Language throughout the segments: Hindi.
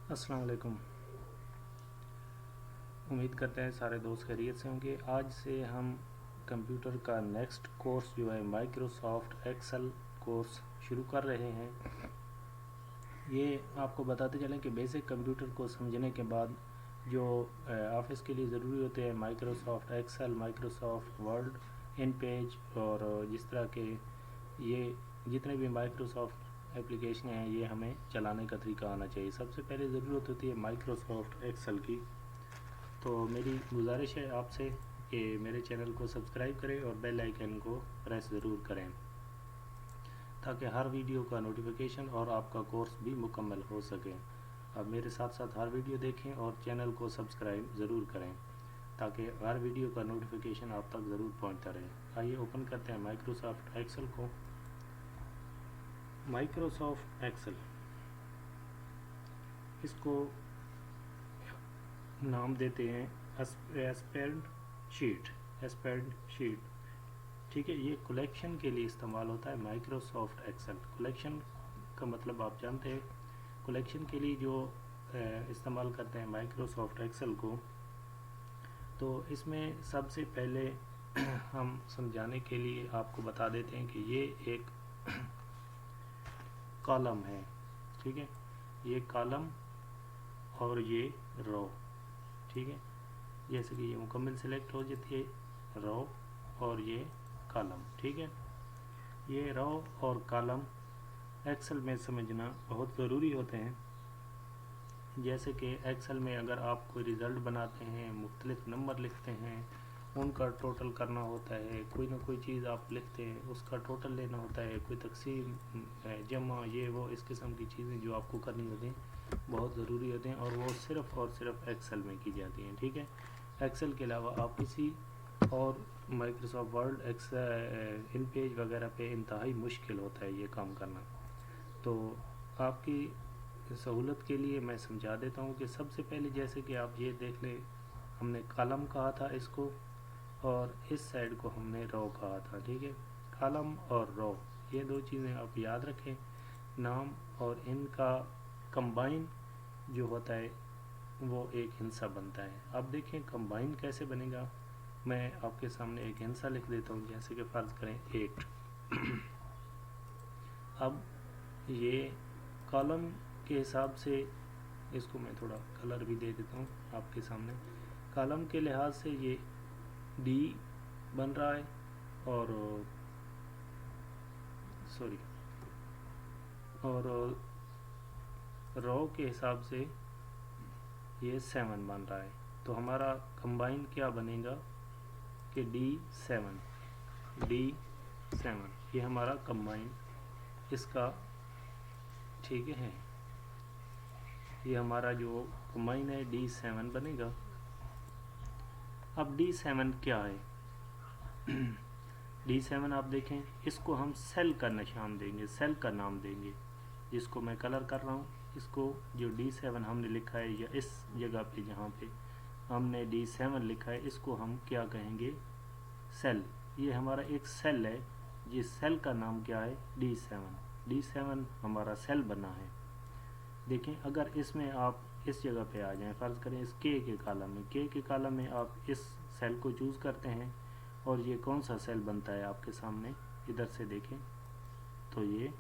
अस्सलाम वालेकुम। उम्मीद करते हैं सारे दोस्त खैरियत से होंगे। आज से हम कंप्यूटर का नेक्स्ट कोर्स जो है माइक्रोसॉफ्ट एक्सेल कोर्स शुरू कर रहे हैं। ये आपको बताते चलें कि बेसिक कंप्यूटर को समझने के बाद जो ऑफिस के लिए ज़रूरी होते हैं Microsoft Excel, Microsoft Word, InPage और जिस तरह के ये जितने भी माइक्रोसॉफ्ट एप्लीकेशन हैं ये हमें चलाने का तरीका आना चाहिए। सबसे पहले ज़रूरत होती है माइक्रोसॉफ्ट एक्सेल की। तो मेरी गुजारिश है आपसे कि मेरे चैनल को सब्सक्राइब करें और बेल आइकन को प्रेस ज़रूर करें ताकि हर वीडियो का नोटिफिकेशन और आपका कोर्स भी मुकम्मल हो सके। अब मेरे साथ साथ हर वीडियो देखें और चैनल को सब्सक्राइब ज़रूर करें ताकि हर वीडियो का नोटिफिकेशन आप तक ज़रूर पहुंचता रहे। आइए ओपन करते हैं माइक्रोसॉफ्ट एक्सेल को। माइक्रोसॉफ्ट एक्सेल, इसको नाम देते हैं स्प्रेड शीट। ठीक है, ये कलेक्शन के लिए इस्तेमाल होता है माइक्रोसॉफ्ट एक्सेल। कलेक्शन का मतलब आप जानते हैं। कलेक्शन के लिए जो इस्तेमाल करते हैं माइक्रोसॉफ्ट एक्सेल को, तो इसमें सबसे पहले हम समझाने के लिए आपको बता देते हैं कि ये एक कॉलम है। ठीक है, ये कॉलम और ये रो। ठीक है, जैसे कि ये मुकम्मल सिलेक्ट हो जाती है रो और ये कॉलम। ठीक है, ये रो और कॉलम एक्सेल में समझना बहुत ज़रूरी होते हैं। जैसे कि एक्सेल में अगर आप कोई रिज़ल्ट बनाते हैं, मुख्तलिफ नंबर लिखते हैं, उनका टोटल करना होता है, कोई ना कोई चीज़ आप लिखते हैं उसका टोटल लेना होता है, कोई तकसीम, जमा, ये वो इस किस्म की चीज़ें जो आपको करनी होती हैं बहुत ज़रूरी होते हैं और वो सिर्फ़ एक्सेल में की जाती हैं। ठीक है, एक्सेल के अलावा आप किसी और Microsoft Word, Excel, InPage वगैरह पे इंतहाई मुश्किल होता है ये काम करना। तो आपकी सहूलत के लिए मैं समझा देता हूँ कि सबसे पहले जैसे कि आप ये देख लें, हमने कॉलम कहा था इसको और इस साइड को हमने रो कहा था। ठीक है, कॉलम और रो ये दो चीज़ें आप याद रखें। नाम और इनका कंबाइन जो होता है वो एक हिंसा बनता है। अब देखें कंबाइन कैसे बनेगा। मैं आपके सामने एक हिंसा लिख देता हूँ, जैसे कि फ़र्ज़ करें 8। अब ये कॉलम के हिसाब से इसको मैं थोड़ा कलर भी दे देता हूँ आपके सामने। कॉलम के लिहाज से ये डी बन रहा है और सॉरी और रो के हिसाब से ये 7 बन रहा है। तो हमारा कंबाइन क्या बनेगा कि डी7 ये हमारा कंबाइन इसका। ठीक है, ये हमारा जो कंबाइन है डी7 बनेगा। अब डी7 क्या है डी7 आप देखें, इसको हम सेल का निशान देंगे, सेल का नाम देंगे, जिसको मैं कलर कर रहा हूँ। इसको जो डी7 हमने लिखा है या इस जगह पे जहाँ पे हमने डी7 लिखा है इसको हम क्या कहेंगे, सेल। ये हमारा एक सेल है, जिस सेल का नाम क्या है डी7 हमारा सेल बना है। देखें, अगर इसमें आप इस जगह पे आ जाएं, फ़र्ज़ करें इस के कॉलम में आप इस सेल को चूज़ करते हैं और ये कौन सा सेल बनता है आपके सामने, इधर से देखें तो ये,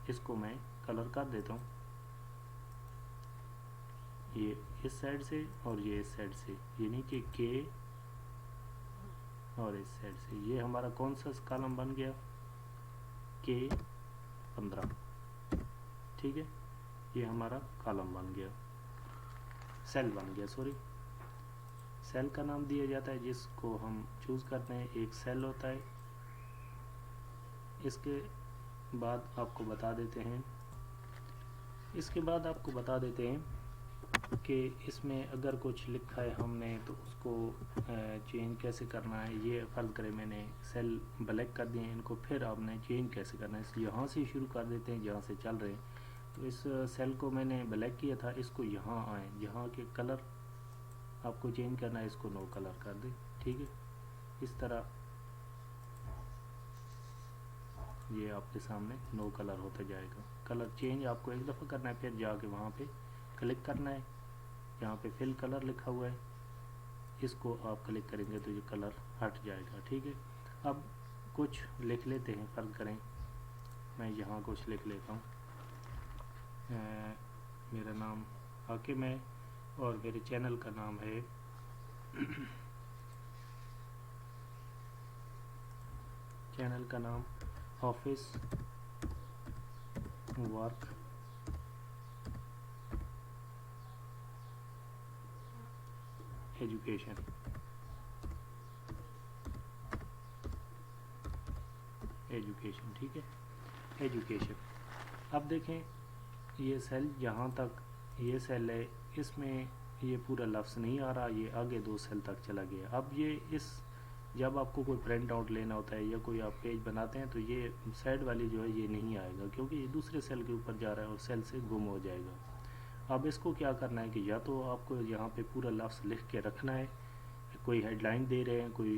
इसको मैं कलर कर देता हूँ, ये इस साइड से और ये इस साइड से, यानी कि के और इस साइड से ये हमारा कौन सा कॉलम बन गया, K15। ठीक है, ये हमारा कॉलम बन गया, सेल बन गया, सॉरी सेल का नाम दिया जाता है जिसको हम चूज़ करते हैं, एक सेल होता है। इसके बाद आपको बता देते हैं कि इसमें अगर कुछ लिखा है हमने तो उसको चेंज कैसे करना है। ये फ़र्ज़ करें मैंने सेल ब्लैक कर दिए हैं, इनको फिर आपने चेंज कैसे करना है, इसलिए यहाँ से शुरू कर देते हैं जहाँ से चल रहे हैं। तो इस सेल को मैंने ब्लैक किया था, इसको यहाँ आए, यहाँ के कलर आपको चेंज करना है, इसको नो कलर कर दें। ठीक है, इस तरह ये आपके सामने नो कलर होता जाएगा। कलर चेंज आपको एक दफ़ा करना है, फिर जाके वहाँ पे क्लिक करना है, यहाँ पे फिल कलर लिखा हुआ है, इसको आप क्लिक करेंगे तो ये कलर हट जाएगा। ठीक है, अब कुछ लिख लेते हैं, फ़र्ज करें मैं यहाँ कुछ लिख लेता हूँ। मेरा नाम हाकिम है और मेरे चैनल का नाम है चैनल का नाम ऑफिस वर्क एजुकेशन। ठीक है, एजुकेशन। अब देखें ये सेल जहाँ तक ये सेल है इसमें ये पूरा लफ्ज़ नहीं आ रहा, ये आगे 2 सेल तक चला गया। अब ये इस जब आपको कोई प्रिंट आउट लेना होता है या कोई आप पेज बनाते हैं तो ये साइड वाली जो है ये नहीं आएगा, क्योंकि ये दूसरे सेल के ऊपर जा रहा है और सेल से गुम हो जाएगा। अब इसको क्या करना है कि या तो आपको यहाँ पे पूरा लफ्ज़ लिख के रखना है, कोई हेडलाइन दे रहे हैं, कोई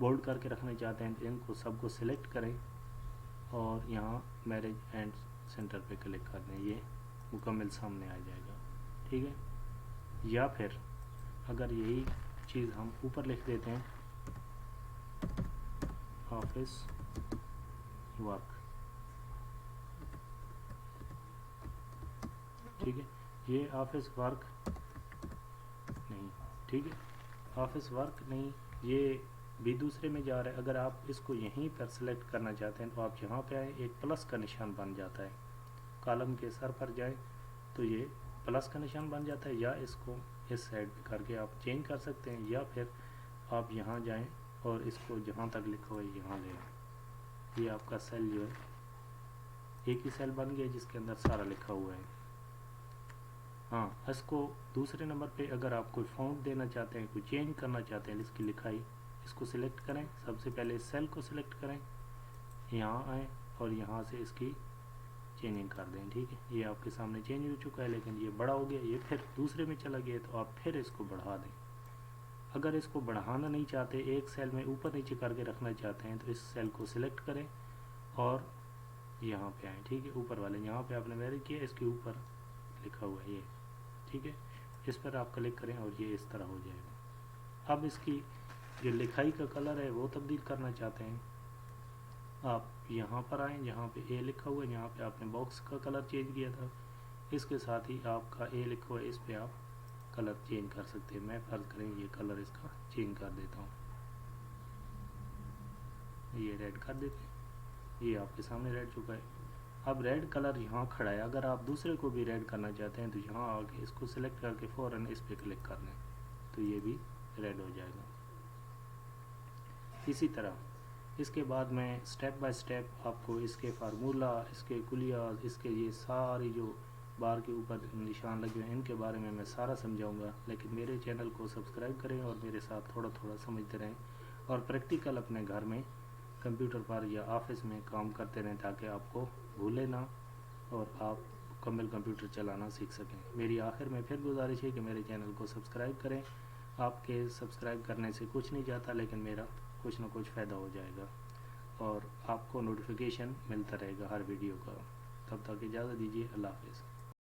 बोल्ड करके रखना चाहते हैं तो इनको सबको सिलेक्ट करें और यहाँ मैरिज एंड सेंटर पे क्लिक कर दें, ये मुकम्मल सामने आ जाएगा। ठीक है, या फिर अगर यही चीज़ हम ऊपर लिख देते हैं ऑफिस वर्क। ठीक है, ये ऑफिस वर्क नहीं, ठीक है, ऑफिस वर्क नहीं, ये भी दूसरे में जा रहा है। अगर आप इसको यहीं पर सेलेक्ट करना चाहते हैं तो आप यहाँ पे आए, एक प्लस का निशान बन जाता है, कॉलम के सर पर जाए तो ये प्लस का निशान बन जाता है, या इसको इस साइड पे करके आप चेंज कर सकते हैं, या फिर आप यहाँ जाएं और इसको जहाँ तक लिखा हुआ है यहाँ ले आए। ये आपका सेल जो है एक ही सेल बन गया जिसके अंदर सारा लिखा हुआ है। हाँ, इसको दूसरे नंबर पे अगर आप कोई फ़ॉन्ट देना चाहते हैं, कोई चेंज करना चाहते हैं इसकी लिखाई, इसको सिलेक्ट करें, सबसे पहले इस सेल को सिलेक्ट करें, यहाँ आएँ और यहाँ से इसकी चेंजिंग कर दें। ठीक है, ये आपके सामने चेंज हो चुका है, लेकिन ये बड़ा हो गया, ये फिर दूसरे में चला गया, तो आप फिर इसको बढ़ा दें। अगर इसको बढ़ाना नहीं चाहते, एक सेल में ऊपर नीचे करके रखना चाहते हैं तो इस सेल को सिलेक्ट करें और यहाँ पे आएँ। ठीक है, ऊपर वाले यहाँ पे आपने मैरिज किया, इसके ऊपर लिखा हुआ है ये। ठीक है, इस पर आप क्लिक करें और ये इस तरह हो जाएगा। अब इसकी जो लिखाई का कलर है वो तब्दील करना चाहते हैं, आप यहाँ पर आएँ, जहाँ पे ए लिखा हुआ है, यहाँ पे आपने बॉक्स का कलर चेंज किया था, इसके साथ ही आपका ए लिखा हुआ है, इस पे आप कलर चेंज कर सकते हैं। मैं फ़र्ज़ करें ये कलर इसका चेंज कर देता हूँ, ये रेड कर देते हैं, ये आपके सामने रेड चुका है। अब रेड कलर यहाँ खड़ा है, अगर आप दूसरे को भी रेड करना चाहते हैं तो यहाँ आके इसको सिलेक्ट करके फ़ौरन इस पर क्लिक कर लें तो ये भी रेड हो जाएगा। इसी तरह इसके बाद मैं स्टेप बाय स्टेप आपको इसके फार्मूला, इसके कुलियास, इसके ये सारी जो बार के ऊपर निशान लगे हैं इनके बारे में मैं सारा समझाऊंगा। लेकिन मेरे चैनल को सब्सक्राइब करें और मेरे साथ थोड़ा थोड़ा समझते रहें और प्रैक्टिकल अपने घर में कंप्यूटर पर या ऑफिस में काम करते रहें ताकि आपको भूले ना और आप मुकम्मल कंप्यूटर चलाना सीख सकें। मेरी आखिर में फिर गुजारिश है कि मेरे चैनल को सब्सक्राइब करें। आपके सब्सक्राइब करने से कुछ नहीं जाता, लेकिन मेरा कुछ ना कुछ फ़ायदा हो जाएगा और आपको नोटिफिकेशन मिलता रहेगा हर वीडियो का। तब तक इजाज़त दीजिए, अल्लाह हाफ़िज़।